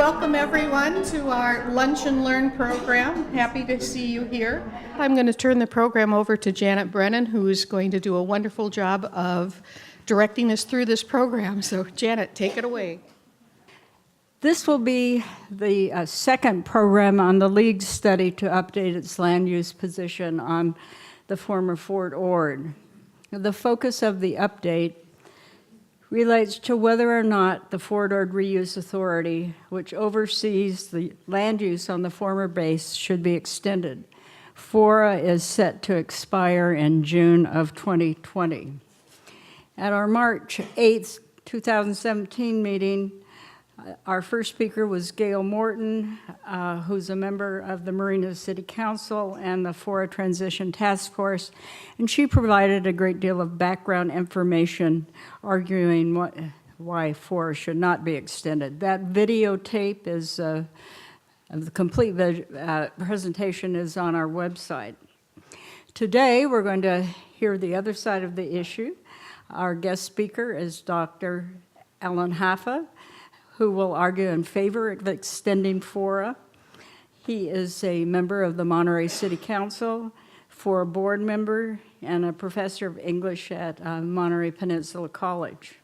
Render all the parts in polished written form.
Welcome everyone to our Lunch and Learn program. Happy to see you here. I'm going to turn the program over to Janet Brennan, who is going to do a wonderful job of directing us through this program. So Janet, take it away. This will be the second program on the League's study to update its land use position on the former Fort Ord. The focus of the update relates to whether or not the Fort Ord Reuse Authority, which oversees the land use on the former base, should be extended. FORA is set to expire in June of 2020. At our March 8th, 2017 meeting, our first speaker was Gail Morton, who's a member of the Marina City Council and the FORA Transition Task Force, and she provided a great deal of background information arguing why FORA should not be extended. That videotape is, the complete presentation is on our website. Today, we're going to hear the other side of the issue. Our guest speaker is Dr. Alan Haffa, who will argue in favor of extending FORA. He is a member of the Monterey City Council, FORA Board member, and a professor of English at Monterey Peninsula College.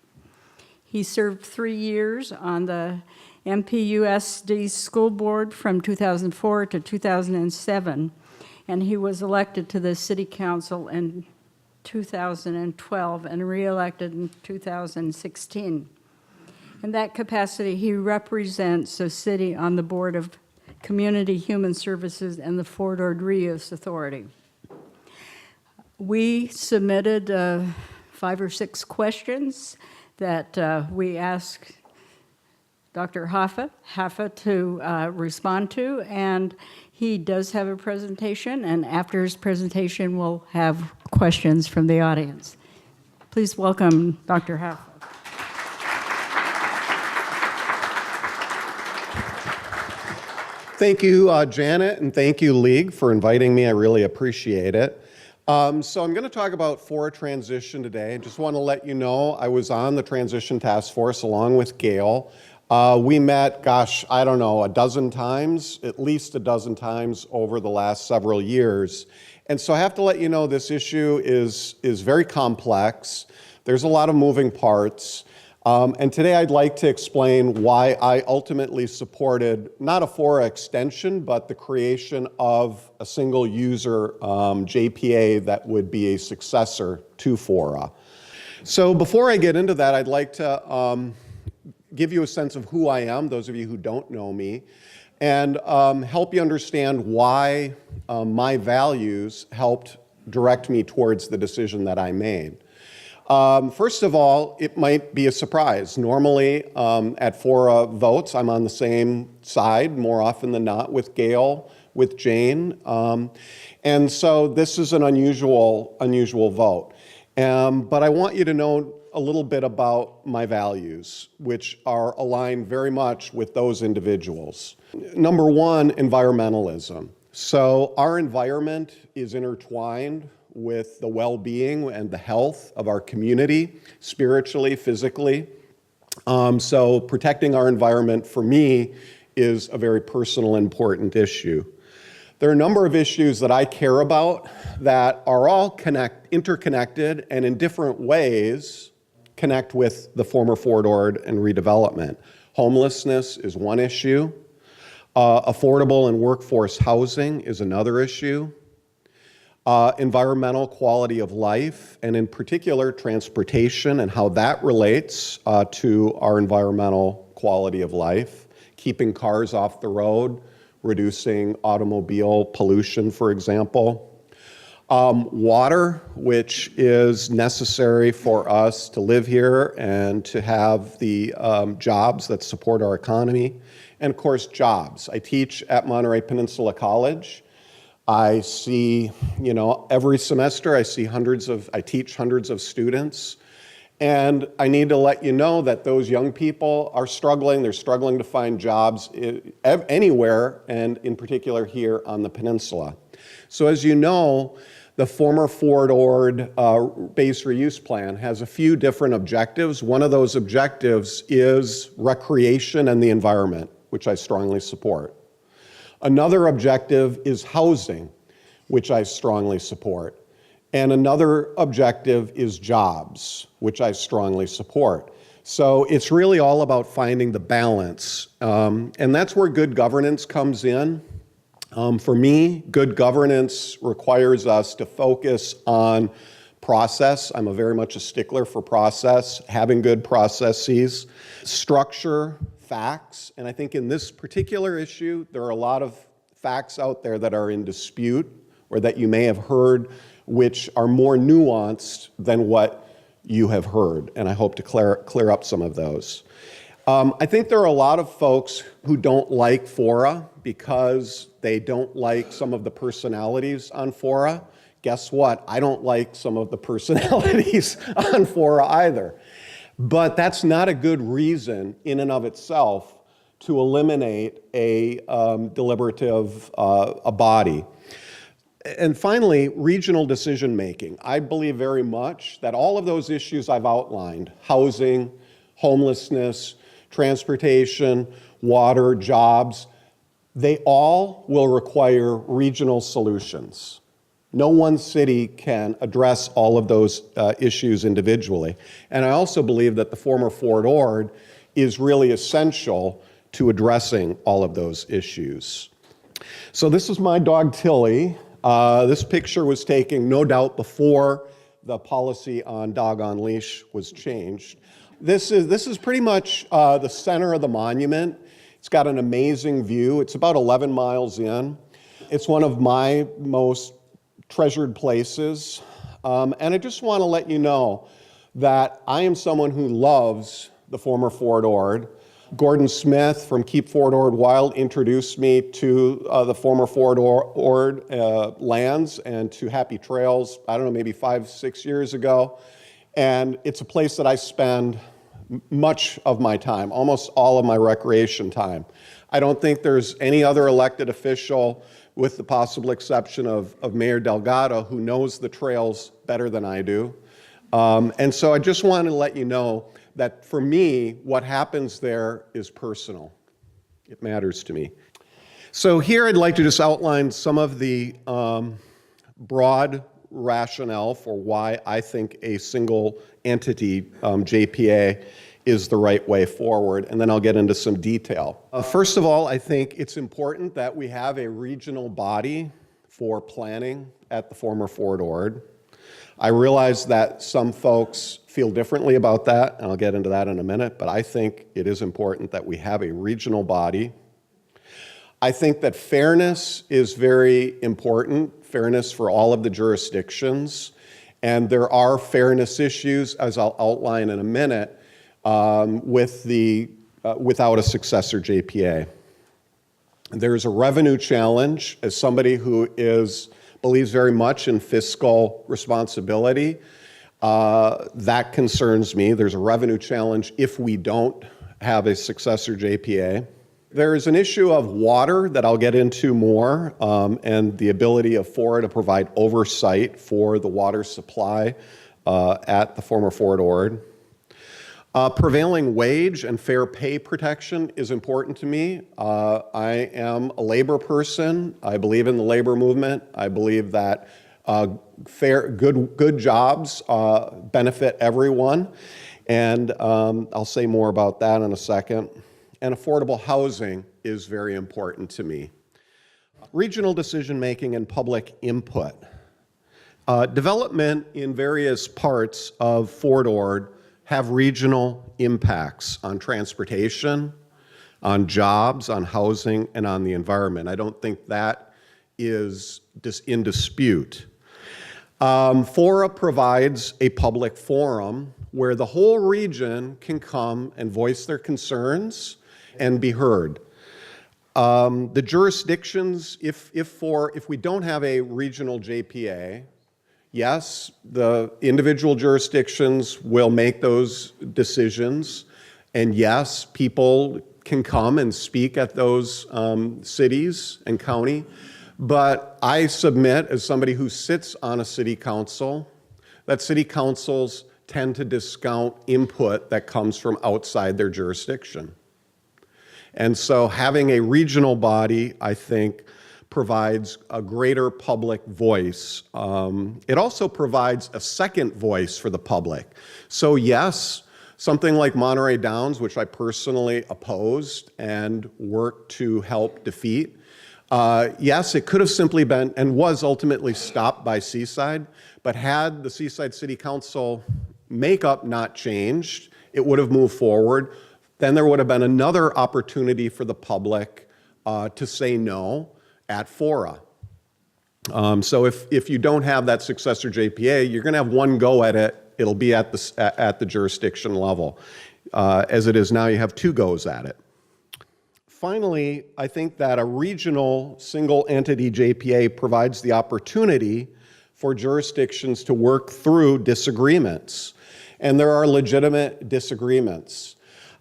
He served 3 years on the MPUSD School Board from 2004 to 2007, and he was elected to the City Council in 2012 and re-elected in 2016. In that capacity, he represents the city on the Board of Community Human Services and the Fort Ord Reuse Authority. We submitted 5 or 6 questions that we asked Dr. Haffa to respond to, and he does have a presentation, and after his presentation, we'll have questions from the audience. Please welcome Dr. Haffa. Thank you, Janet, and thank you, League, for inviting me. I really appreciate it. So I'm going to talk about FORA transition today. I just want to let you know I was on the transition task force along with Gail. We met, I don't know, a dozen times, at least a dozen times over the last several years. And so I have to let you know this issue is very complex. There's a lot of moving parts. And today I'd like to explain why I ultimately supported not a FORA extension, but the creation of a single user JPA that would be a successor to FORA. So before I get into that, I'd like to give you a sense of who I am, those of you who don't know me, and help you understand why my values helped direct me towards the decision that I made. First of all, it might be a surprise. Normally, at FORA votes, I'm on the same side more often than not with Gail, with Jane. And so this is an unusual vote. But I want you to know a little bit about my values, which are aligned very much with those individuals. Number one, environmentalism. So our environment is intertwined with the well-being and the health of our community, spiritually, physically. So protecting our environment, for me, is a very personal, important issue. There are a number of issues that I care about that are all interconnected and in different ways connect with the former Fort Ord and redevelopment. Homelessness is one issue. Affordable and workforce housing is another issue. Environmental quality of life, and in particular transportation and how that relates to our environmental quality of life, keeping cars off the road, reducing automobile pollution, for example. Water, which is necessary for us to live here and to have the jobs that support our economy, and of course jobs. I teach at Monterey Peninsula College. I see, every semester I teach hundreds of students, and I need to let you know that those young people are struggling. They're struggling to find jobs anywhere, and in particular here on the peninsula. So as you know, the former Fort Ord base reuse plan has a few different objectives. One of those objectives is recreation and the environment. which I strongly support. Another objective is housing, which I strongly support. And another objective is jobs, which I strongly support. So it's really all about finding the balance. And that's where good governance comes in. For me, good governance requires us to focus on process. I'm very much a stickler for process, having good processes, structure, facts. And I think in this particular issue, there are a lot of facts out there that are in dispute or that you may have heard, which are more nuanced than what you have heard. And I hope to clear up some of those. I think there are a lot of folks who don't like FORA because they don't like some of the personalities on FORA. Guess what? I don't like some of the personalities on FORA either. But that's not a good reason in and of itself to eliminate a deliberative a body. And finally, regional decision making. I believe very much that all of those issues I've outlined, housing, homelessness, transportation, water, jobs, they all will require regional solutions. No one city can address all of those issues individually. And I also believe that the former Fort Ord is really essential to addressing all of those issues. So this is my dog Tilly. This picture was taken, no doubt, before the policy on dog on leash was changed. This is pretty much the center of the monument. It's got an amazing view. It's about 11 miles in. It's one of my most treasured places. And I just want to let you know that I am someone who loves the former Fort Ord. Gordon Smith from Keep Fort Ord Wild introduced me to the former Fort Ord lands and to Happy Trails, I don't know, maybe 5-6 years ago. And it's a place that I spend much of my time, almost all of my recreation time. I don't think there's any other elected official, with the possible exception of Mayor Delgado, who knows the trails better than I do. And so I just wanted to let you know that for me, what happens there is personal. It matters to me. So here I'd like to just outline some of the broad rationale for why I think a single entity, JPA, is the right way forward, and then I'll get into some detail. First of all, I think it's important that we have a regional body for planning at the former Fort Ord. I realize that some folks feel differently about that, and I'll get into that in a minute, but I think it is important that we have a regional body. I think that fairness is very important, fairness for all of the jurisdictions, and there are fairness issues, as I'll outline in a minute, without a successor JPA. There's a revenue challenge. As somebody who believes very much in fiscal responsibility, that concerns me. There's a revenue challenge if we don't have a successor JPA. There's an issue of water that I'll get into more, and the ability of FORA to provide oversight for the water supply at the former Fort Ord. Prevailing wage and fair pay protection is important to me. I am a labor person. I believe in the labor movement. I believe that good jobs benefit everyone, and I'll say more about that in a second. And affordable housing is very important to me. Regional decision-making and public input. Development in various parts of Fort Ord have regional impacts on transportation, on jobs, on housing, and on the environment. I don't think that is in dispute. FORA provides a public forum where the whole region can come and voice their concerns and be heard. The jurisdictions, if we don't have a regional JPA, yes, the individual jurisdictions will make those decisions, and yes, people can come and speak at those cities and county, but I submit, as somebody who sits on a city council, that city councils tend to discount input that comes from outside their jurisdiction. And so having a regional body, I think, provides a greater public voice. It also provides a second voice for the public. So yes, something like Monterey Downs, which I personally opposed and worked to help defeat, yes, it could have simply been and was ultimately stopped by Seaside, but had the Seaside City Council makeup not changed, it would have moved forward. Then there would have been another opportunity for the public to say no at FORA. So if you don't have that successor JPA, you're going to have one go at it. It'll be at the jurisdiction level. As it is now, you have two goes at it. Finally, I think that a regional single entity JPA provides the opportunity for jurisdictions to work through disagreements. And there are legitimate disagreements.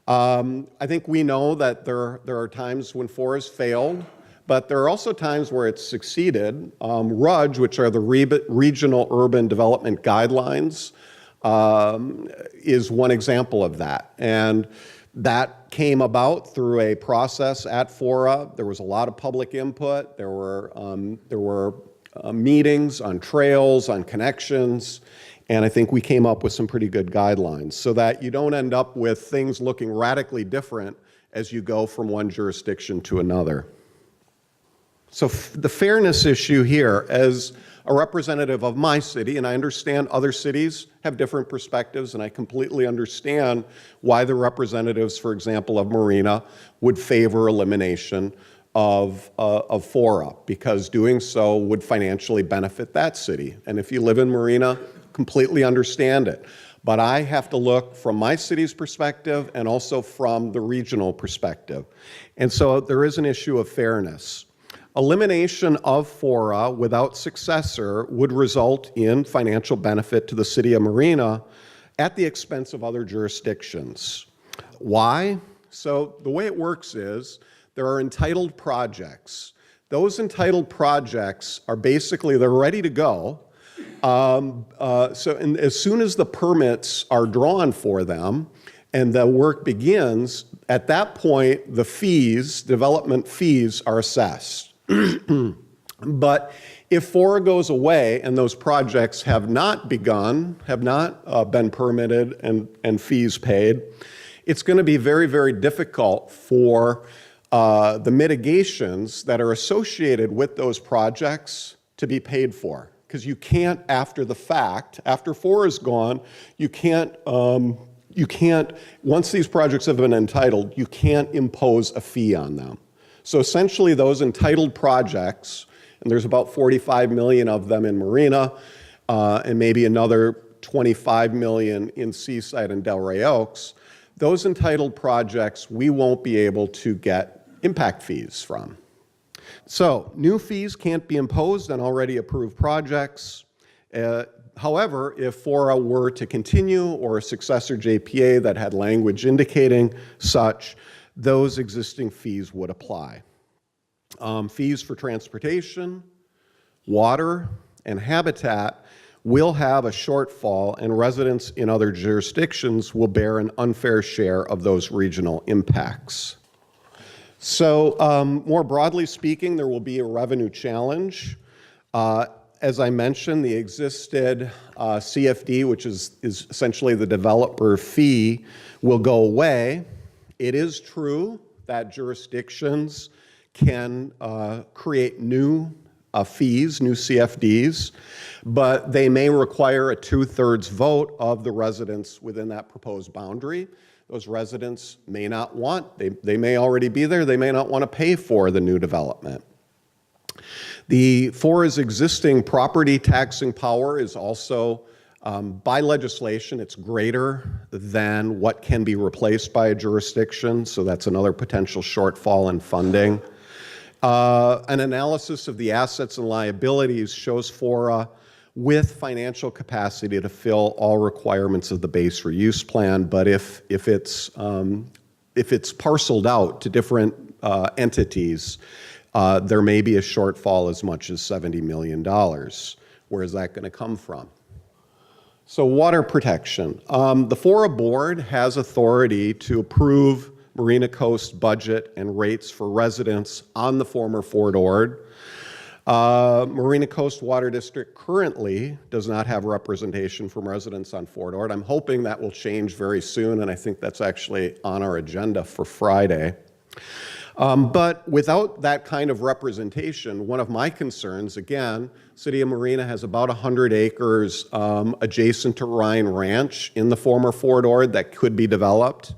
I think we know that there are times when FORA has failed, but there are also times where it's succeeded. RUDGE, which are the Regional Urban Development Guidelines, is one example of that. And that came about through a process at FORA. There was a lot of public input. There were meetings on trails, on connections, and I think we came up with some pretty good guidelines so that you don't end up with things looking radically different as you go from one jurisdiction to another. So the fairness issue here, as a representative of my city, and I understand other cities have different perspectives, and I completely understand why the representatives, for example, of Marina would favor elimination of FORA, because doing so would financially benefit that city. And if you live in Marina, completely understand it. But I have to look from my city's perspective and also from the regional perspective. And so there is an issue of fairness. Elimination of FORA without successor would result in financial benefit to the city of Marina at the expense of other jurisdictions. Why? So the way it works is there are entitled projects. Those entitled projects are basically, they're ready to go. And as soon as the permits are drawn for them and the work begins, at that point, the fees, development fees, are assessed. But if FORA goes away and those projects have not begun, have not been permitted and fees paid, it's going to be very, very difficult for the mitigations that are associated with those projects to be paid for. Because you can't, after the fact, after FORA is gone, you can't, once these projects have been entitled, you can't impose a fee on them. So essentially those entitled projects, and there's about 45 million of them in Marina, and maybe another 25 million in Seaside and Delray Oaks, those entitled projects we won't be able to get impact fees from. So new fees can't be imposed on already approved projects. However, if FORA were to continue or a successor JPA that had language indicating such, those existing fees would apply. Fees for transportation, water, and habitat will have a shortfall, and residents in other jurisdictions will bear an unfair share of those regional impacts. So more broadly speaking, there will be a revenue challenge. As I mentioned, the existed CFD, which is essentially the developer fee, will go away. It is true that jurisdictions can create new fees, new CFDs, but they may require a 2/3 vote of the residents within that proposed boundary. Those residents may not want, they may already be there, they may not want to pay for the new development. The FORA's existing property taxing power is also, by legislation, it's greater than what can be replaced by a jurisdiction, so that's another potential shortfall in funding. An analysis of the assets and liabilities shows FORA with financial capacity to fill all requirements of the base reuse plan, but if it's parceled out to different entities, there may be a shortfall as much as $70 million. Where is that going to come from? So water protection. The FORA Board has authority to approve Marina Coast budget and rates for residents on the former Fort Ord. Marina Coast Water District currently does not have representation from residents on Fort Ord. I'm hoping that will change very soon, and I think that's actually on our agenda for Friday. But without that kind of representation, one of my concerns, again, City of Marina has about 100 acres adjacent to Ryan Ranch in the former Fort Ord that could be developed.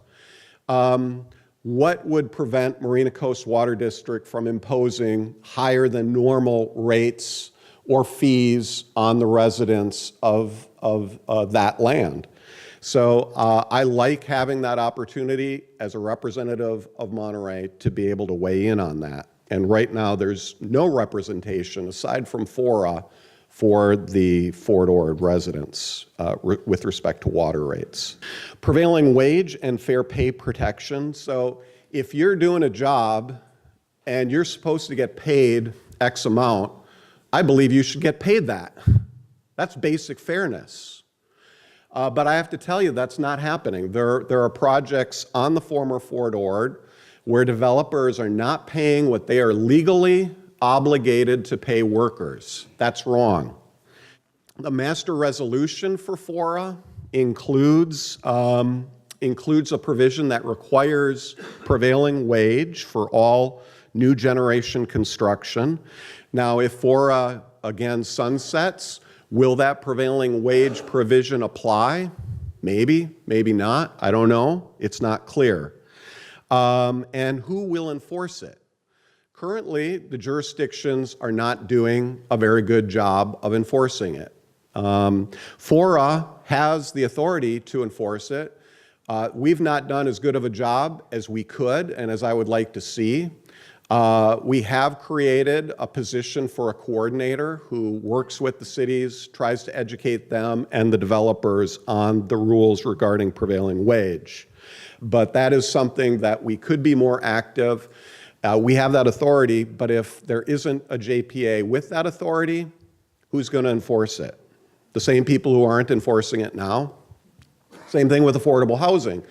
What would prevent Marina Coast Water District from imposing higher than normal rates or fees on the residents of that land? So I like having that opportunity as a representative of Monterey to be able to weigh in on that. And right now there's no representation aside from FORA for the Fort Ord residents with respect to water rates. Prevailing wage and fair pay protection. So if you're doing a job and you're supposed to get paid X amount, I believe you should get paid that. That's basic fairness. But I have to tell you, that's not happening. There are projects on the former Fort Ord where developers are not paying what they are legally obligated to pay workers. That's wrong. The master resolution for FORA includes a provision that requires prevailing wage for all new generation construction. Now, if FORA, again, sunsets, will that prevailing wage provision apply? Maybe, maybe not. I don't know. It's not clear. And who will enforce it? Currently, the jurisdictions are not doing a very good job of enforcing it. FORA has the authority to enforce it. We've not done as good of a job as we could and as I would like to see. We have created a position for a coordinator who works with the cities, tries to educate them and the developers on the rules regarding prevailing wage. But that is something that we could be more active. We have that authority, but if there isn't a JPA with that authority, who's going to enforce it? The same people who aren't enforcing it now? Same thing with affordable housing.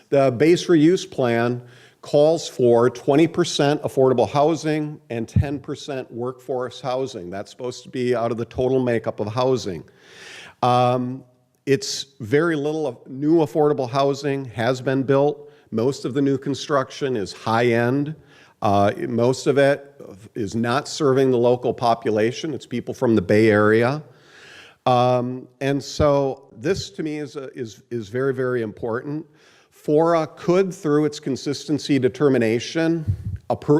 The base reuse plan calls for 20% affordable housing and 10% workforce housing. That's supposed to be out of the total makeup of housing. It's very little of new affordable housing has been built. Most of the new construction is high-end. Most of it is not serving the local population. It's people from the Bay Area. And so this to me is very, very important. FORA could, through its consistency determination,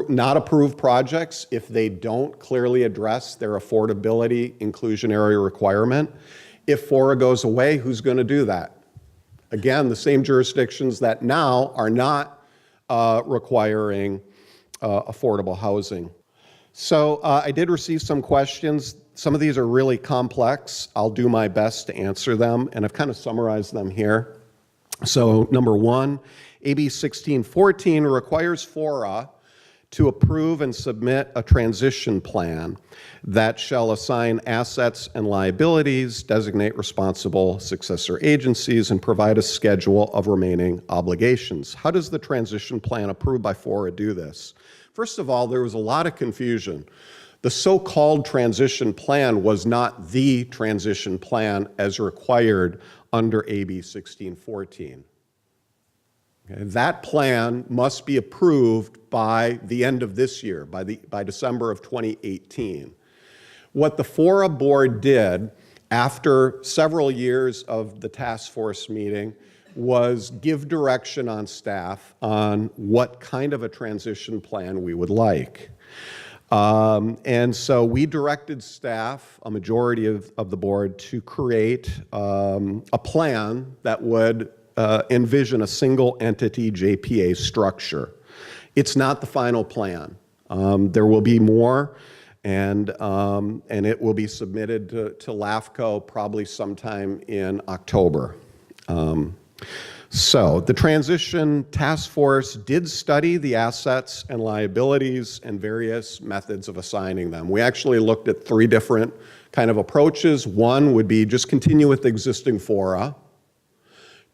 not approve projects if they don't clearly address their affordability inclusionary requirement. If FORA goes away, who's going to do that? Again, the same jurisdictions that now are not requiring affordable housing. So I did receive some questions. Some of these are really complex. I'll do my best to answer them, and I've kind of summarized them here. So number one, AB 1614 requires FORA to approve and submit a transition plan that shall assign assets and liabilities, designate responsible successor agencies, and provide a schedule of remaining obligations. How does the transition plan approved by FORA do this? First of all, there was a lot of confusion. The so-called transition plan was not the transition plan as required under AB 1614. Okay, that plan must be approved by the end of this year, by December of 2018. What the FORA Board did after several years of the task force meeting was give direction on staff on what kind of a transition plan we would like. And so we directed staff, a majority of the board, to create a plan that would envision a single entity JPA structure. It's not the final plan. There will be more, and it will be submitted to LAFCO probably sometime in October. So the transition task force did study the assets and liabilities and various methods of assigning them. We actually looked at 3 different kind of approaches. One would be just continue with the existing FORA.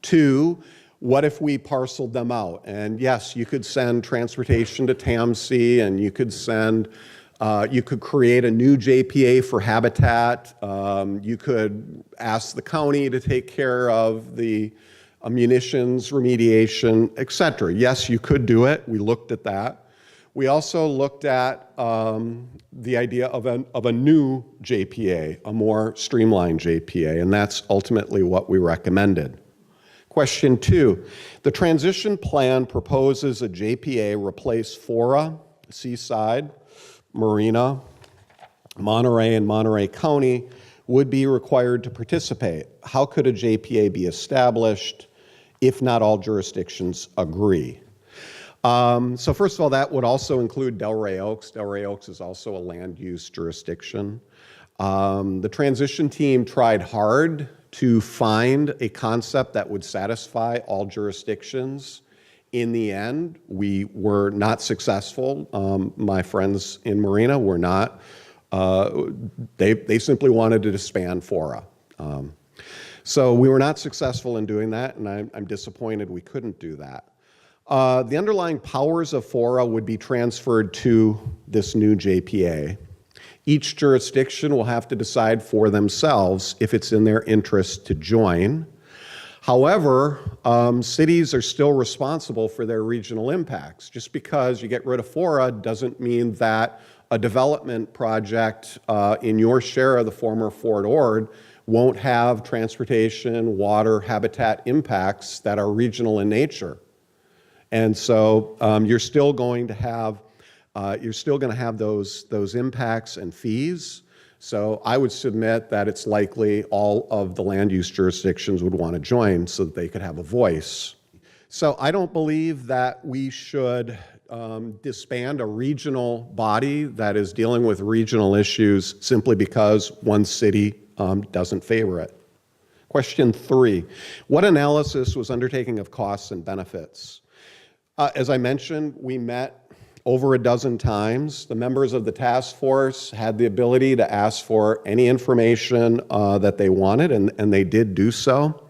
2 What if we parceled them out? And yes, you could send transportation to TAMC, and you could create a new JPA for habitat. You could ask the county to take care of the munitions remediation, et cetera. Yes, you could do it. We looked at that. We also looked at the idea of a new JPA, a more streamlined JPA, and that's ultimately what we recommended. Question 2, the transition plan proposes a JPA replace FORA, Seaside, Marina, Monterey, and Monterey County would be required to participate. How could a JPA be established if not all jurisdictions agree? So first of all, that would also include Delray Oaks. Delray Oaks is also a land use jurisdiction. The transition team tried hard to find a concept that would satisfy all jurisdictions. In the end, we were not successful. My friends in Marina were not. They simply wanted to disband FORA. So we were not successful in doing that, and I'm disappointed we couldn't do that. The underlying powers of FORA would be transferred to this new JPA. Each jurisdiction will have to decide for themselves if it's in their interest to join. However, cities are still responsible for their regional impacts. Just because you get rid of FORA doesn't mean that a development project in your share of the former Fort Ord won't have transportation, water, habitat impacts that are regional in nature. And so you're still going to have those impacts and fees. So I would submit that it's likely all of the land use jurisdictions would want to join so that they could have a voice. So I don't believe that we should disband a regional body that is dealing with regional issues simply because one city doesn't favor it. Question 3, what analysis was undertaken of costs and benefits? As I mentioned, we met over a dozen times. The members of the task force had the ability to ask for any information that they wanted, and they did do so.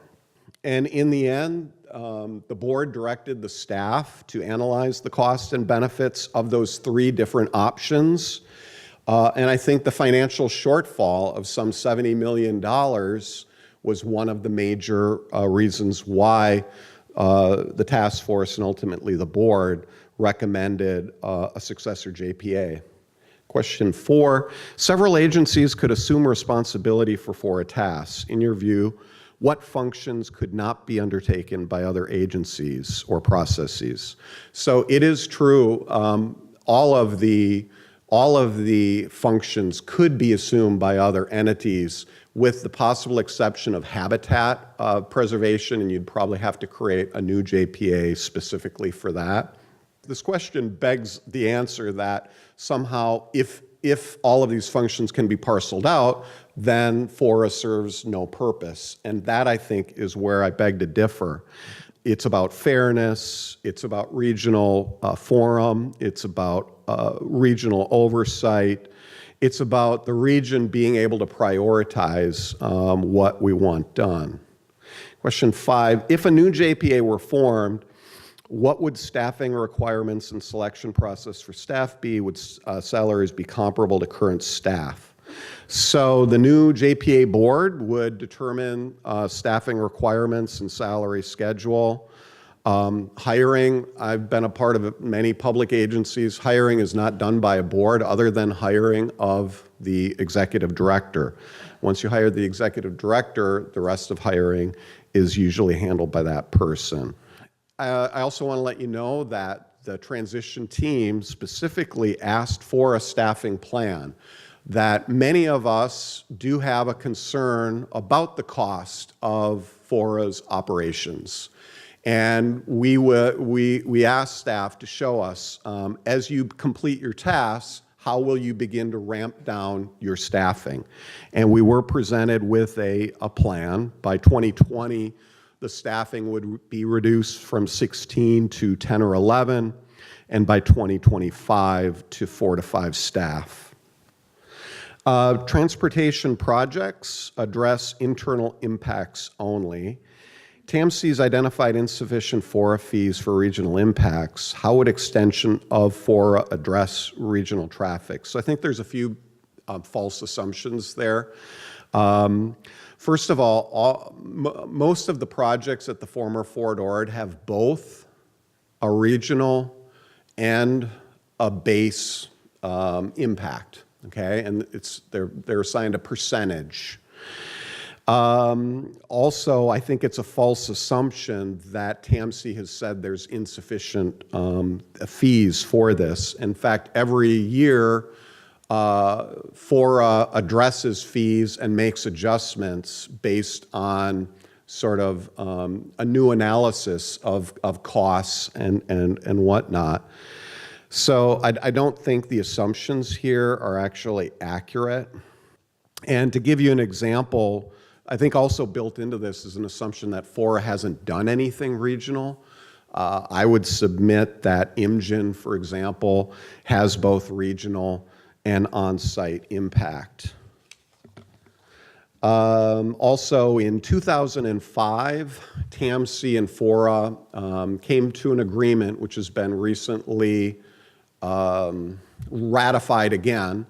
And in the end, the board directed the staff to analyze the costs and benefits of those 3 different options. And I think the financial shortfall of some $70 million was one of the major reasons why the task force and ultimately the board recommended a successor JPA. Question 4, several agencies could assume responsibility for FORA tasks. In your view, what functions could not be undertaken by other agencies or processes? So it is true, all of the functions could be assumed by other entities with the possible exception of habitat preservation, and you'd probably have to create a new JPA specifically for that. This question begs the answer that somehow if all of these functions can be parceled out, then FORA serves no purpose. And that, I think, is where I beg to differ. It's about fairness, it's about regional forum, it's about regional oversight, it's about the region being able to prioritize what we want done. Question 5, if a new JPA were formed, what would staffing requirements and selection process for staff be? Would salaries be comparable to current staff? So the new JPA board would determine staffing requirements and salary schedule. Hiring, I've been a part of many public agencies. Hiring is not done by a board other than hiring of the executive director. Once you hire the executive director, the rest of hiring is usually handled by that person. I also want to let you know that the transition team specifically asked for a staffing plan, that many of us do have a concern about the cost of FORA's operations. And we asked staff to show us, as you complete your tasks, how will you begin to ramp down your staffing? And we were presented with a plan. By 2020, the staffing would be reduced from 16 to 10 or 11, and by 2025 to 4 to 5 staff. Transportation projects address internal impacts only, TAMC's identified insufficient FORA fees for regional impacts. How would extension of FORA address regional traffic? So I think there's a few false assumptions there. First of all, most of the projects at the former Fort Ord have both a regional and a base impact, okay? And they're assigned a percentage. Also, I think it's a false assumption that TAMC has said there's insufficient fees for this. In fact, every year, FORA addresses fees and makes adjustments based on sort of a new analysis of costs and whatnot. So I don't think the assumptions here are actually accurate. And to give you an example, I think also built into this is an assumption that FORA hasn't done anything regional. I would submit that IMGN, for example, has both regional and on-site impact. Also, in 2005, TAMC and FORA came to an agreement, which has been recently ratified again,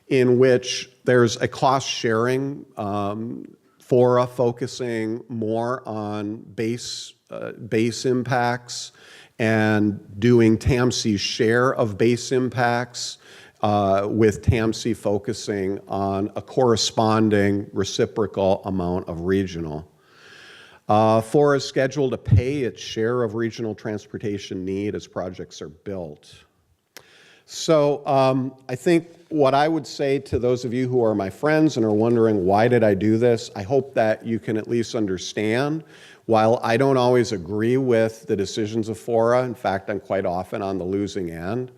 in which there's a cost-sharing, FORA focusing more on base impacts and doing TAMC's share of base impacts, with TAMC focusing on a corresponding reciprocal amount of regional. FORA is scheduled to pay its share of regional transportation need as projects are built. So I think what I would say to those of you who are my friends and are wondering, why did I do this? I hope that you can at least understand, while I don't always agree with the decisions of FORA, in fact, I'm quite often on the losing end,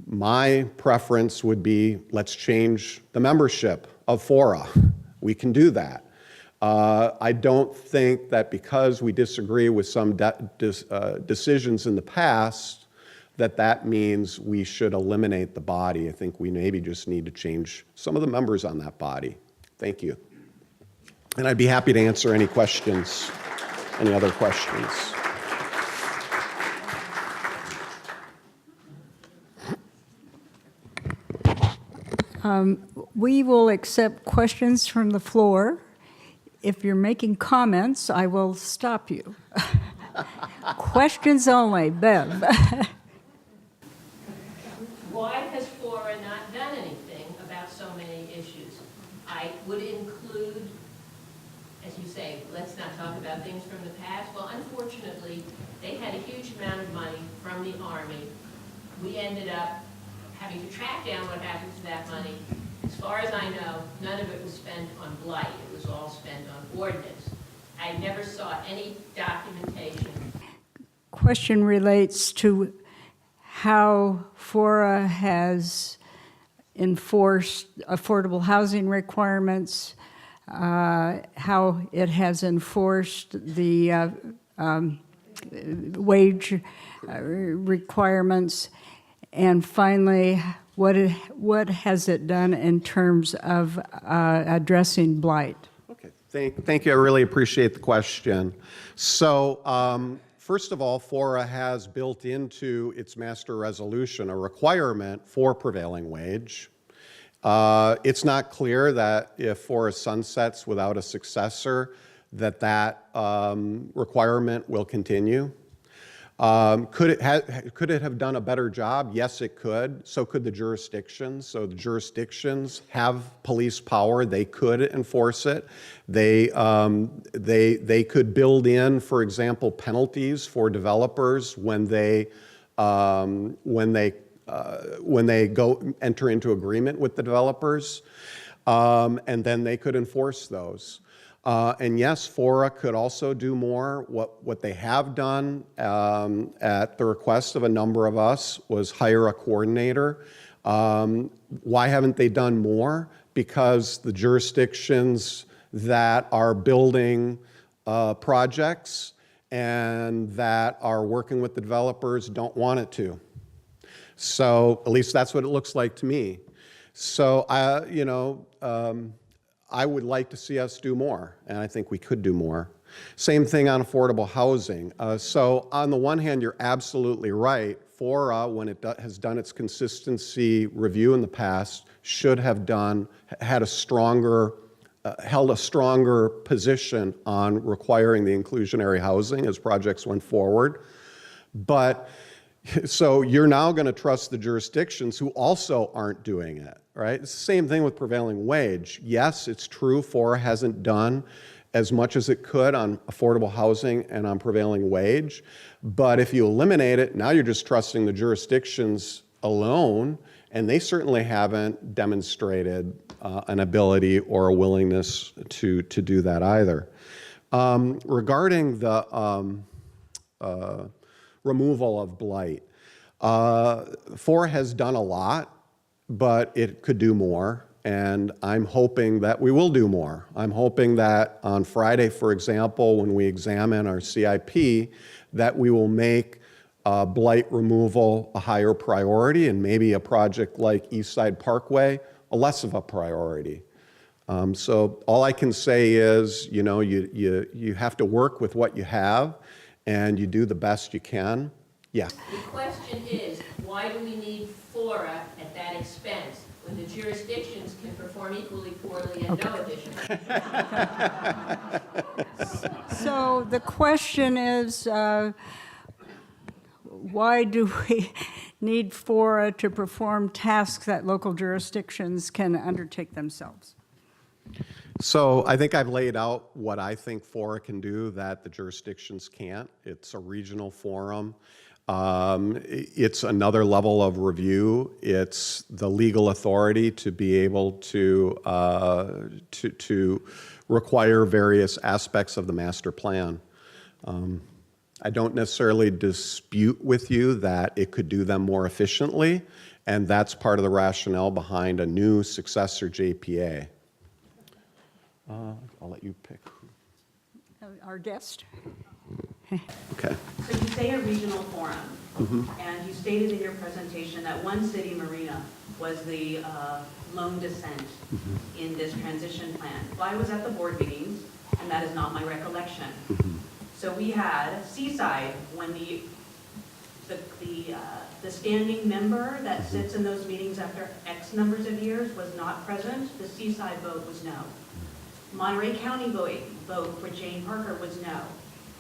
my preference would be, let's change the membership of FORA. We can do that. I don't think that because we disagree with some decisions in the past, that means we should eliminate the body. I think we maybe just need to change some of the members on that body. Thank you. And I'd be happy to answer any questions, any other questions. We will accept questions from the floor. If you're making comments, I will stop you. Questions only. Bev. Why has FORA not done anything about so many issues? I would include, as you say, let's not talk about things from the past. Well, unfortunately, they had a huge amount of money from the Army. We ended up having to track down what happened to that money. As far as I know, none of it was spent on blight. It was all spent on ordnance. I never saw any documentation. Question relates to how FORA has enforced affordable housing requirements, how it has enforced the wage requirements, and finally, what has it done in terms of addressing blight? Okay, thank you. I really appreciate the question. So, first of all, FORA has built into its master resolution a requirement for prevailing wage. It's not clear that if FORA sunsets without a successor, that requirement will continue. Could it have done a better job? Yes, it could. So could the jurisdictions. So the jurisdictions have police power. They could enforce it. They could build in, for example, penalties for developers when they go enter into agreement with the developers, and then they could enforce those. And yes, FORA could also do more. What they have done at the request of a number of us was hire a coordinator. Why haven't they done more? Because the jurisdictions that are building projects and that are working with the developers don't want it to. So at least that's what it looks like to me. So I would like to see us do more, and I think we could do more. Same thing on affordable housing. So on the one hand, you're absolutely right. FORA, when it has done its consistency review in the past, should have had a stronger, held a stronger position on requiring the inclusionary housing as projects went forward. But so you're now going to trust the jurisdictions who also aren't doing it, right? It's the same thing with prevailing wage. Yes, it's true FORA hasn't done as much as it could on affordable housing and on prevailing wage, but if you eliminate it, now you're just trusting the jurisdictions alone, and they certainly haven't demonstrated an ability or a willingness to do that either. Regarding the removal of blight, FORA has done a lot, but it could do more, and I'm hoping that we will do more. I'm hoping that on Friday, for example, when we examine our CIP, that we will make blight removal a higher priority, and maybe a project like East Side Parkway a less of a priority. So all I can say is, you know, you have to work with what you have, and you do the best you can. Yeah. The question is, why do we need FORA at that expense when the jurisdictions can perform equally poorly and no additional? So the question is, why do we need FORA to perform tasks that local jurisdictions can undertake themselves? So I think I've laid out what I think FORA can do that the jurisdictions can't. It's a regional forum. It's another level of review. It's the legal authority to be able to require various aspects of the master plan. I don't necessarily dispute with you that it could do them more efficiently, and that's part of the rationale behind a new successor JPA. I'll let you pick. Our guest? Okay. So you say a regional forum, and you stated in your presentation that one city, Marina, was the lone dissent in this transition plan. Well, I was at the board meetings, and that is not my recollection. So we had Seaside, when the standing member that sits in those meetings after X numbers of years was not present, the Seaside vote was no. Monterey County vote for Jane Parker was no.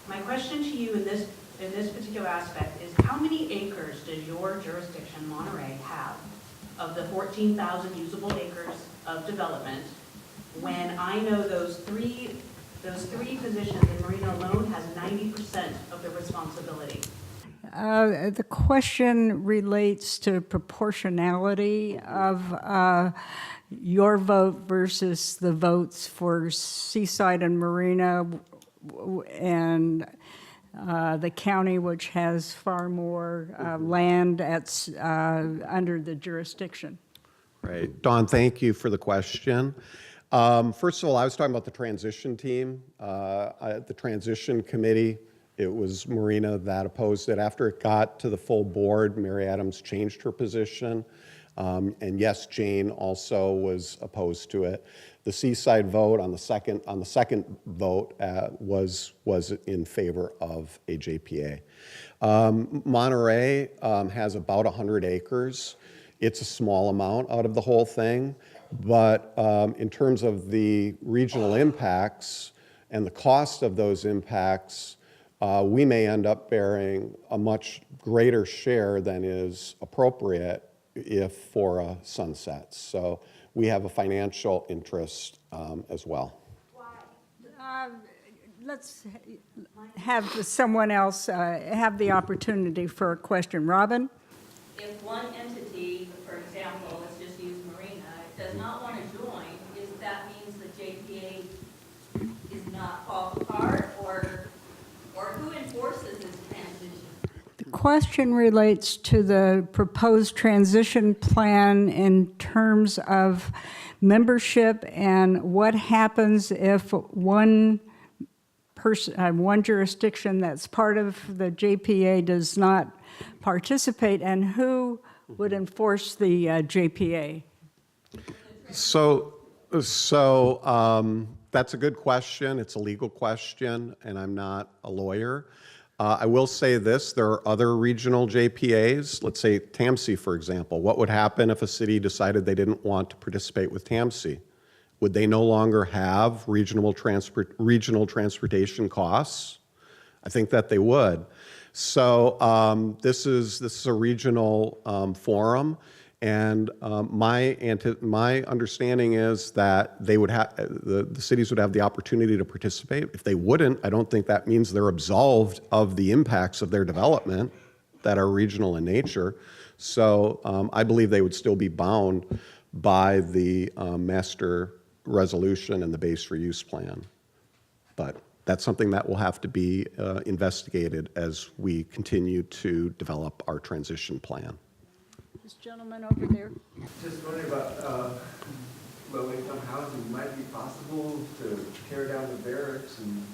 My question to you in this particular aspect is, how many acres does your jurisdiction, Monterey, have of the 14,000 usable acres of development, when I know those three positions in Marina alone has 90% of the responsibility? The question relates to proportionality of your vote versus the votes for Seaside and Marina and the county, which has far more land under the jurisdiction. Right. Dawn, thank you for the question. First of all, I was talking about the transition team. The transition committee, it was Marina that opposed it. After it got to the full board, Mary Adams changed her position. And yes, Jane also was opposed to it. The Seaside vote on the second vote was in favor of a JPA. Monterey has about 100 acres. It's a small amount out of the whole thing, but in terms of the regional impacts and the cost of those impacts, we may end up bearing a much greater share than is appropriate if FORA sunsets. So we have a financial interest as well. Let's have someone else have the opportunity for a question. Robin? If one entity, for example, let's just use Marina, does not want to join, that means the JPA is not fall apart, or who enforces this transition? The question relates to the proposed transition plan in terms of membership and what happens if one jurisdiction that's part of the JPA does not participate, and who would enforce the JPA? That's a good question. It's a legal question, and I'm not a lawyer. I will say this, there are other regional JPAs, let's say TAMC, for example. What would happen if a city decided they didn't want to participate with TAMC? Would they no longer have regional transportation costs? I think that they would. So this is a regional forum, and my understanding is that they would have the cities would have the opportunity to participate. If they wouldn't, I don't think that means they're absolved of the impacts of their development that are regional in nature. So I believe they would still be bound by the master resolution and the base reuse plan. But that's something that will have to be investigated as we continue to develop our transition plan. This gentleman over there. Just wondering about low-income housing. Might it be possible to tear down the barracks and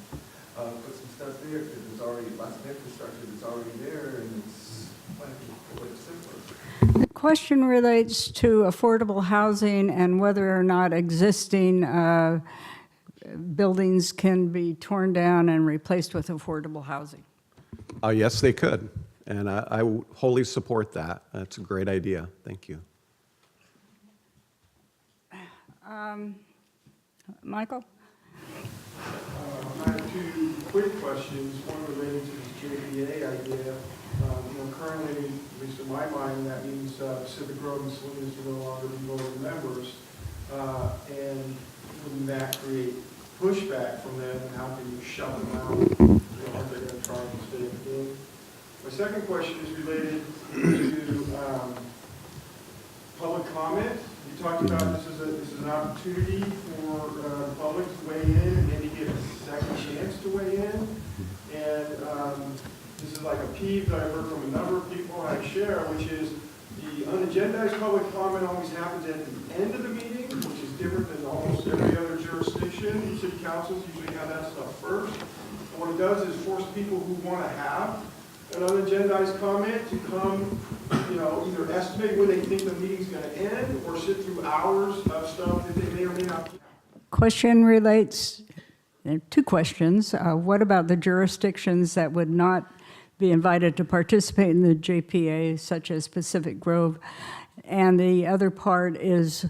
put some stuff there, because there's already lots of infrastructure that's already there, and it's might be a little simpler. The question relates to affordable housing and whether or not existing buildings can be torn down and replaced with affordable housing. Yes, they could. And I wholly support that. That's a great idea. Thank you. Michael? I have two quick questions, one related to this JPA idea. Currently, at least in my mind, that means Pacific Grove and Salinas will no longer be voting members. And wouldn't that create pushback from them, and how can you shut them out? Aren't they going to try and stay in the game? My second question is related to public comment. You talked about this is an opportunity for the public to weigh in and maybe get a second chance to weigh in. And this is like a peeve that I've heard from a number of people I share, which is the unagendized public comment always happens at the end of the meeting, which is different than almost every other jurisdiction. City councils usually have that stuff first. And what it does is force people who want to have an unagendized comment to come, either estimate when they think the meeting's going to end or sit through hours of stuff that they may or may not. Question relates, two questions. What about the jurisdictions that would not be invited to participate in the JPA, such as Pacific Grove? And the other part is,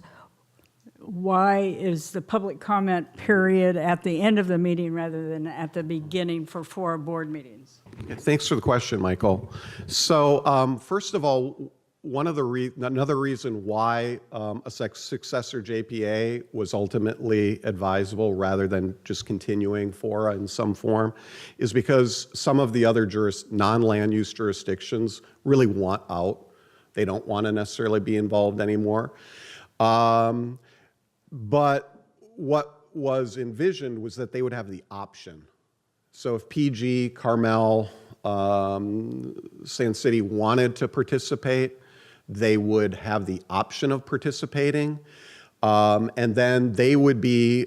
why is the public comment period at the end of the meeting rather than at the beginning for FORA board meetings? Thanks for the question, Michael. So first of all, another reason why a successor JPA was ultimately advisable rather than just continuing FORA in some form is because some of the other non-land use jurisdictions really want out. They don't want to necessarily be involved anymore. But what was envisioned was that they would have the option. So if PG, Carmel, Sand City wanted to participate, they would have the option of participating. And then they would be,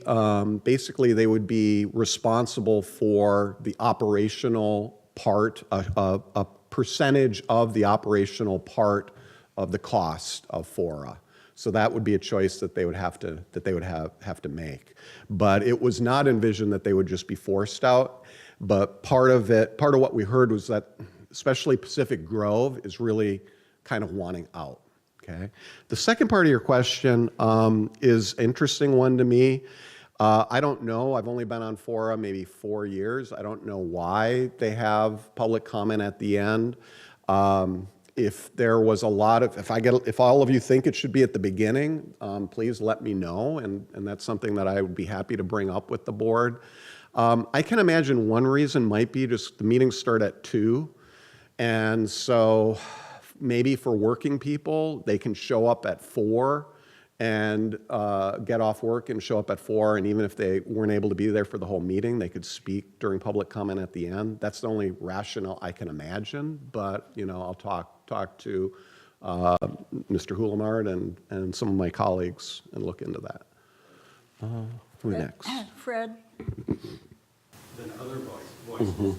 basically they would be responsible for the operational part, a percentage of the operational part of the cost of FORA. So that would be a choice that they would have to make. But it was not envisioned that they would just be forced out. But part of what we heard was that especially Pacific Grove is really kind of wanting out. Okay. The second part of your question is an interesting one to me. I don't know. I've only been on FORA maybe 4 years. I don't know why they have public comment at the end. If there was a lot of, if all of you think it should be at the beginning, please let me know, and that's something that I would be happy to bring up with the board. I can imagine one reason might be just the meetings start at 2, and so maybe for working people, they can show up at 4 and get off work and show up at 4, and even if they weren't able to be there for the whole meeting, they could speak during public comment at the end. That's the only rationale I can imagine, but I'll talk to Mr. Hulemard and some of my colleagues and look into that. Who next? Fred? Than other voices,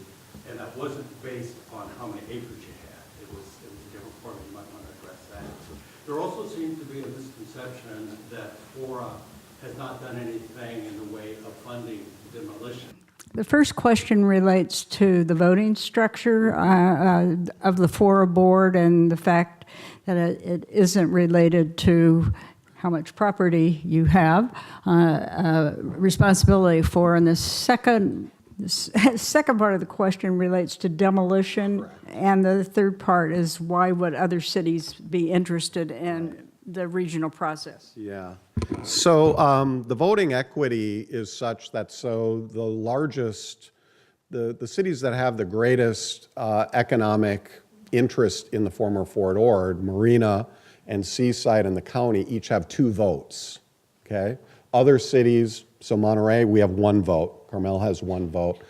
and that wasn't based upon how many acres you had. It was a different formula. You might want to address that. There also seems to be a misconception that FORA has not done anything in the way of funding demolition. The first question relates to the voting structure of the FORA board and the fact that it isn't related to how much property you have responsibility for. And the second part of the question relates to demolition. And the third part is why would other cities be interested in the regional process? Yeah. So the voting equity is such that the largest, the cities that have the greatest economic interest in the former Fort Ord, Marina and Seaside and the county, each have 2 votes, okay? Other cities, so Monterey, we have 1 vote. Carmel has 1 vote.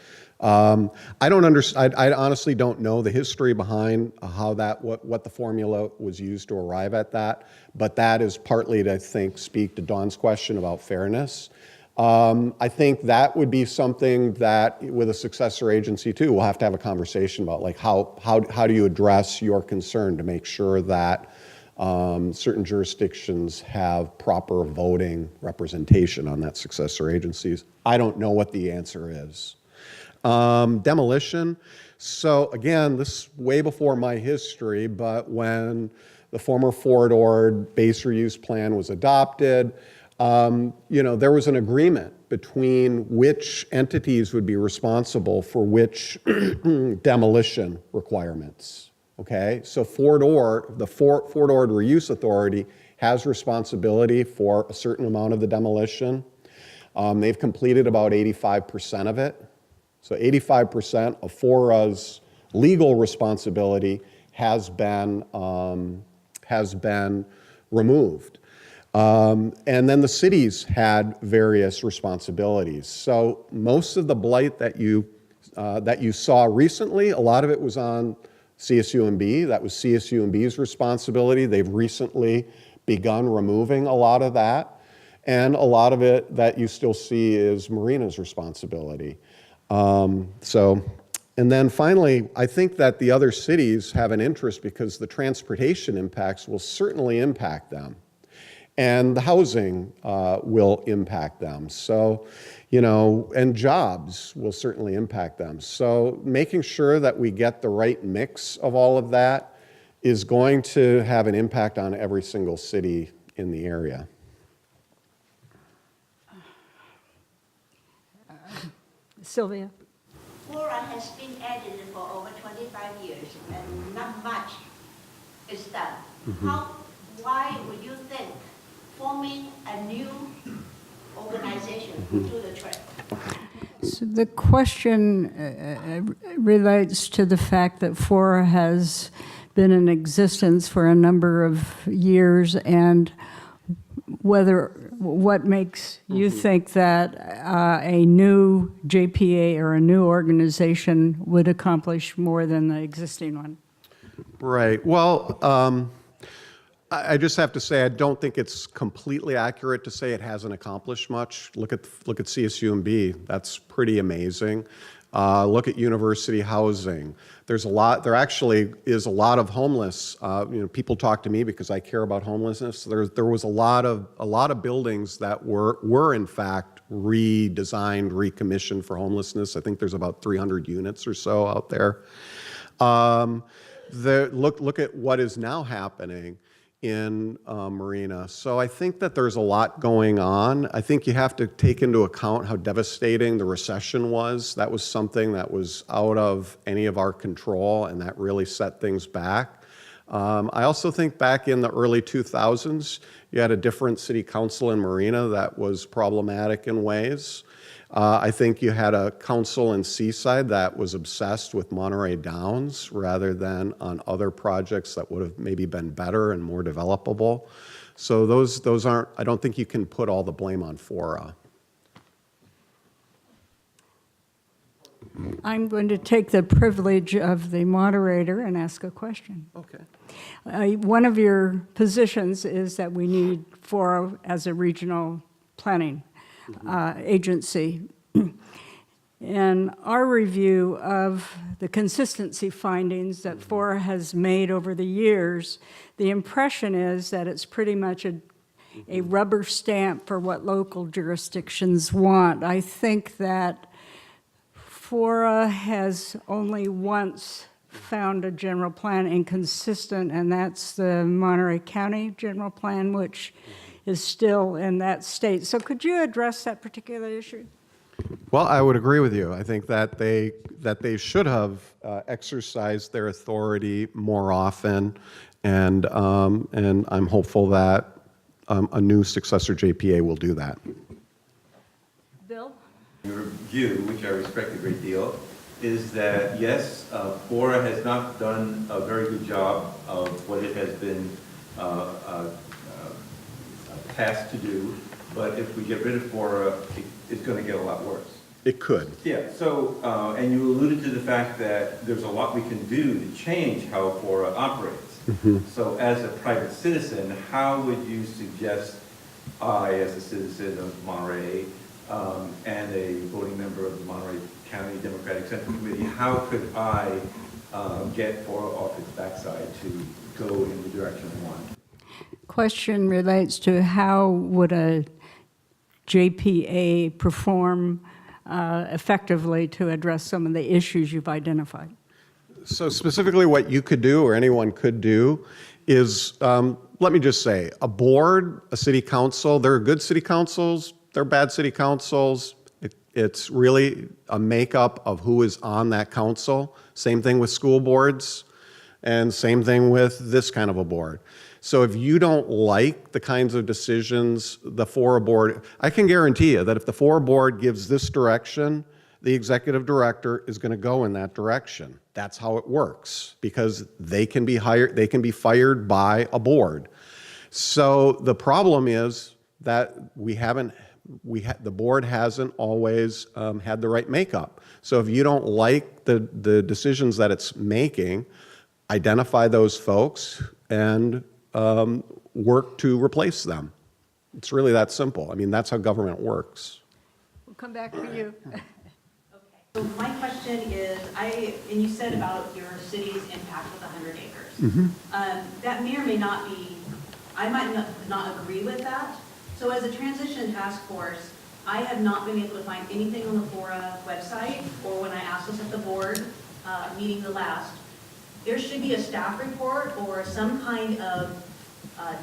I don't understand. I honestly don't know the history behind how that, what the formula was used to arrive at that, but that is partly to, I think, speak to Dawn's question about fairness. I think that would be something that, with a successor agency too, we'll have to have a conversation about, like how do you address your concern to make sure that certain jurisdictions have proper voting representation on that successor agencies. I don't know what the answer is. Demolition. So again, this is way before my history, but when the former Fort Ord base reuse plan was adopted, there was an agreement between which entities would be responsible for which demolition requirements. Okay, so Fort Ord, the Fort Ord Reuse Authority has responsibility for a certain amount of the demolition. They've completed about 85% of it. So 85% of FORA's legal responsibility has been removed. And then the cities had various responsibilities. So most of the blight that you saw recently, a lot of it was on CSUMB. That was CSUMB's responsibility. They've recently begun removing a lot of that. And a lot of it that you still see is Marina's responsibility. And then finally, I think that the other cities have an interest because the transportation impacts will certainly impact them. And the housing will impact them. So, and jobs will certainly impact them. So making sure that we get the right mix of all of that is going to have an impact on every single city in the area. Sylvia? FORA has been added for over 25 years and not much is done. Why would you think forming a new organization would do the trick? So the question relates to the fact that FORA has been in existence for a number of years, and what makes you think that a new JPA or a new organization would accomplish more than the existing one? Right. Well, I just have to say I don't think it's completely accurate to say it hasn't accomplished much. Look at CSUMB. That's pretty amazing. Look at university housing. There actually is a lot of homeless. People talk to me because I care about homelessness. There was a lot of buildings that were in fact redesigned, recommissioned for homelessness. I think there's about 300 units or so out there. Look at what is now happening in Marina. So I think that there's a lot going on. I think you have to take into account how devastating the recession was. That was something that was out of any of our control, and that really set things back. I also think back in the early 2000s, you had a different city council in Marina that was problematic in ways. I think you had a council in Seaside that was obsessed with Monterey Downs rather than on other projects that would have maybe been better and more developable. So those aren't, I don't think you can put all the blame on FORA. I'm going to take the privilege of the moderator and ask a question. Okay. One of your positions is that we need FORA as a regional planning agency. In our review of the consistency findings that FORA has made over the years, the impression is that it's pretty much a rubber stamp for what local jurisdictions want. I think that FORA has only once found a general plan inconsistent, and that's the Monterey County General Plan, which is still in that state. So could you address that particular issue? Well, I would agree with you. I think that they should have exercised their authority more often, and I'm hopeful that a new successor JPA will do that. Bill? Your view, which I respect a great deal, is that yes, FORA has not done a very good job of what it has been tasked to do, but if we get rid of FORA, it's going to get a lot worse. It could. Yeah, so, and you alluded to the fact that there's a lot we can do to change how FORA operates. So as a private citizen, how would you suggest I, as a citizen of Monterey, and a voting member of the Monterey County Democratic Central Committee, how could I get FORA off its backside to go in the direction I want? Question relates to how would a JPA perform effectively to address some of the issues you've identified? So specifically what you could do, or anyone could do, is, let me just say, a board, a city council, there are good city councils, there are bad city councils. It's really a makeup of who is on that council. Same thing with school boards, and same thing with this kind of a board. So if you don't like the kinds of decisions the FORA board, I can guarantee you that if the FORA board gives this direction, the executive director is going to go in that direction. That's how it works, because they can be hired, they can be fired by a board. So the problem is that the board hasn't always had the right makeup. So if you don't like the decisions that it's making, identify those folks and work to replace them. It's really that simple. I mean, that's how government works. We'll come back to you. So my question is, and you said about your city's impact with 100 acres. That may or may not be, I might not agree with that. So as a transition task force, I have not been able to find anything on the FORA website, or when I asked this at the board meeting the last, there should be a staff report or some kind of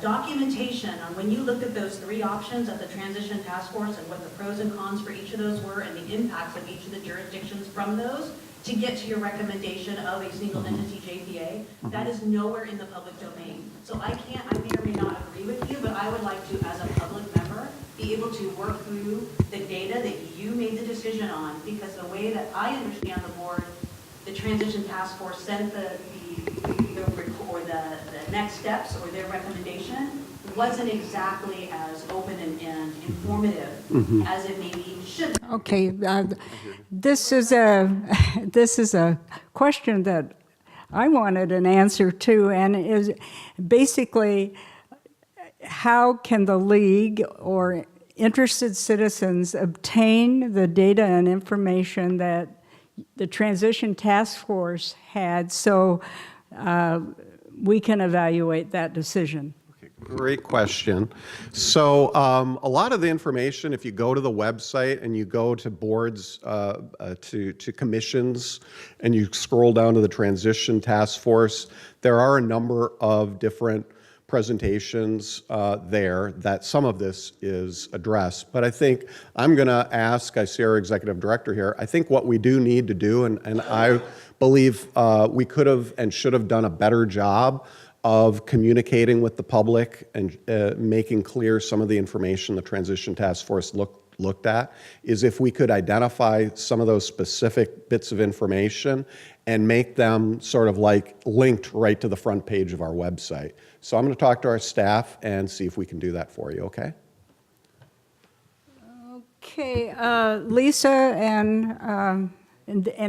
documentation on when you looked at those three options at the transition task force and what the pros and cons for each of those were and the impacts of each of the jurisdictions from those to get to your recommendation of a single entity JPA. That is nowhere in the public domain. So I may or may not agree with you, but I would like to, as a public member, be able to work through the data that you made the decision on, because the way that I understand the board, the transition task force sent the next steps or their recommendation wasn't exactly as open and informative as it maybe should. Okay, this is a question that I wanted an answer to, and is basically how can the league or interested citizens obtain the data and information that the transition task force had, so we can evaluate that decision? Great question. So a lot of the information, if you go to the website and you go to boards, to commissions, and you scroll down to the transition task force, there are a number of different presentations there that some of this is addressed. But I think I'm going to ask, I see our executive director here, I think what we do need to do, and I believe we could have and should have done a better job of communicating with the public and making clear some of the information the Transition Task Force looked at, is if we could identify some of those specific bits of information and make them sort of like linked right to the front page of our website. So I'm going to talk to our staff and see if we can do that for you, okay? Okay, Lisa and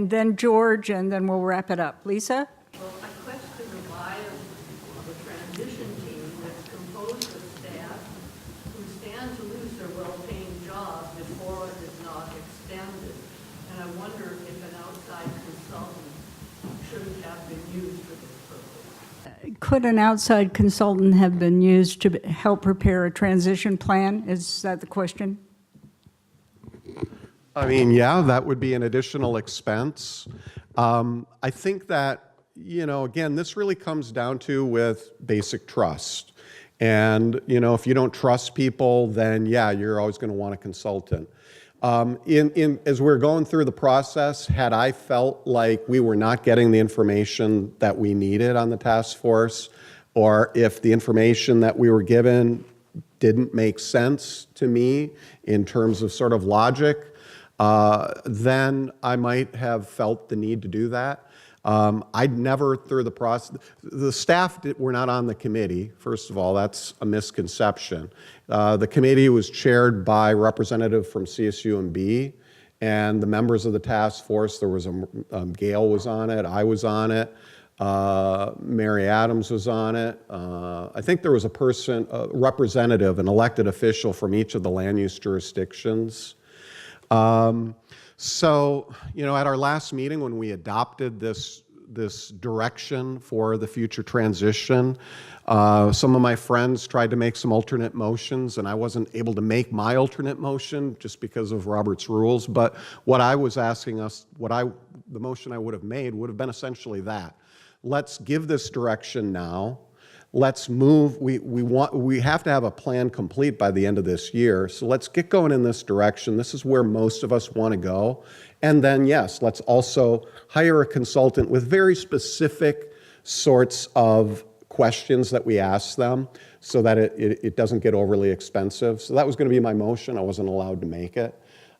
then George, and then we'll wrap it up. Lisa? Well, I question why of a transition team that's composed of staff who stand to lose their well-paying jobs if FORA is not extended. And I wonder if an outside consultant shouldn't have been used for this purpose. Could an outside consultant have been used to help prepare a transition plan? Is that the question? I mean, yeah, that would be an additional expense. I think that, again, this really comes down to with basic trust. And, if you don't trust people, then yeah, you're always going to want a consultant. As we're going through the process, had I felt like we were not getting the information that we needed on the task force, or if the information that we were given didn't make sense to me in terms of sort of logic, then I might have felt the need to do that. I'd never, through the process, the staff were not on the committee, first of all, that's a misconception. The committee was chaired by a representative from CSUMB, and the members of the task force, there was Gail was on it, I was on it, Mary Adams was on it. I think there was a representative, an elected official from each of the land use jurisdictions. So, at our last meeting when we adopted this direction for the future transition, some of my friends tried to make some alternate motions, and I wasn't able to make my alternate motion just because of Robert's rules. But what I was asking us, the motion I would have made would have been essentially that. Let's give this direction now. Let's move. We have to have a plan complete by the end of this year. So let's get going in this direction. This is where most of us want to go. And then, yes, let's also hire a consultant with very specific sorts of questions that we ask them so that it doesn't get overly expensive. So that was going to be my motion. I wasn't allowed to make it.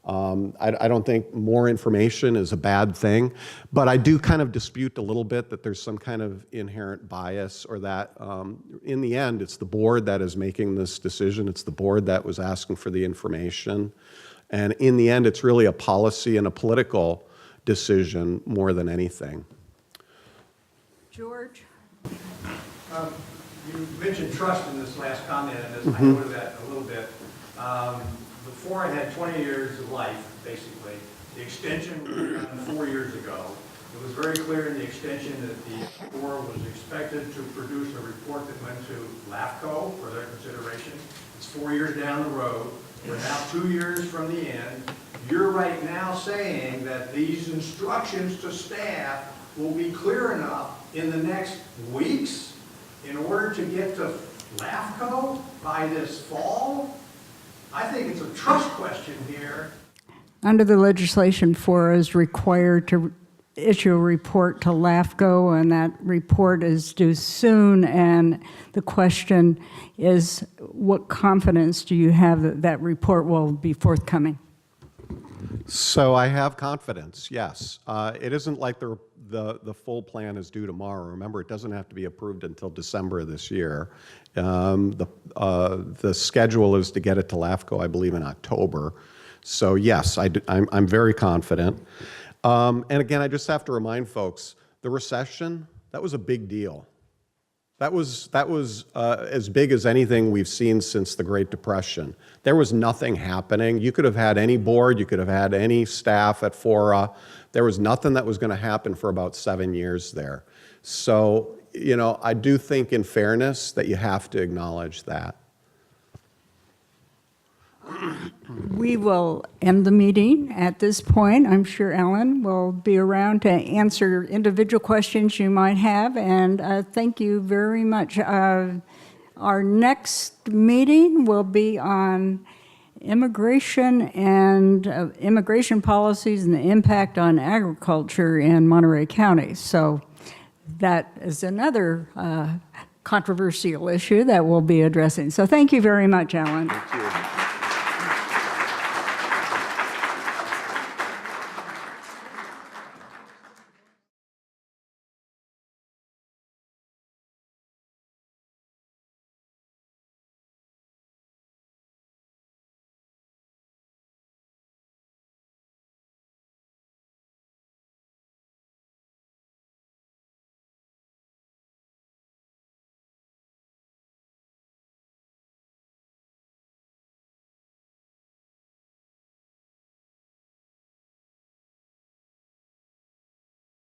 I don't think more information is a bad thing, but I do kind of dispute a little bit that there's some kind of inherent bias, or that in the end it's the board that is making this decision. It's the board that was asking for the information. And in the end, it's really a policy and a political decision more than anything. George? You mentioned trust in this last comment, and I noted that a little bit. The FORA had 20 years of life, basically. The extension was done 4 years ago. It was very clear in the extension that the FORA was expected to produce a report that went to LAFCO for their consideration. It's 4 years down the road. We're now 2 years from the end. You're right now saying that these instructions to staff will be clear enough in the next weeks in order to get to LAFCO by this fall? I think it's a trust question here. Under the legislation, FORA is required to issue a report to LAFCO, and that report is due soon. And the question is, what confidence do you have that that report will be forthcoming? So I have confidence, yes. It isn't like the full plan is due tomorrow. Remember, it doesn't have to be approved until December of this year. The schedule is to get it to LAFCO, I believe, in October. So yes, I'm very confident. And again, I just have to remind folks, the recession, that was a big deal. That was as big as anything we've seen since the Great Depression. There was nothing happening. You could have had any board, you could have had any staff at FORA. There was nothing that was going to happen for about 7 years there. So, I do think in fairness that you have to acknowledge that. We will end the meeting at this point. I'm sure Alan will be around to answer individual questions you might have, and thank you very much. Our next meeting will be on immigration and immigration policies and the impact on agriculture in Monterey County. So that is another controversial issue that we'll be addressing. So thank you very much, Alan. Thank you.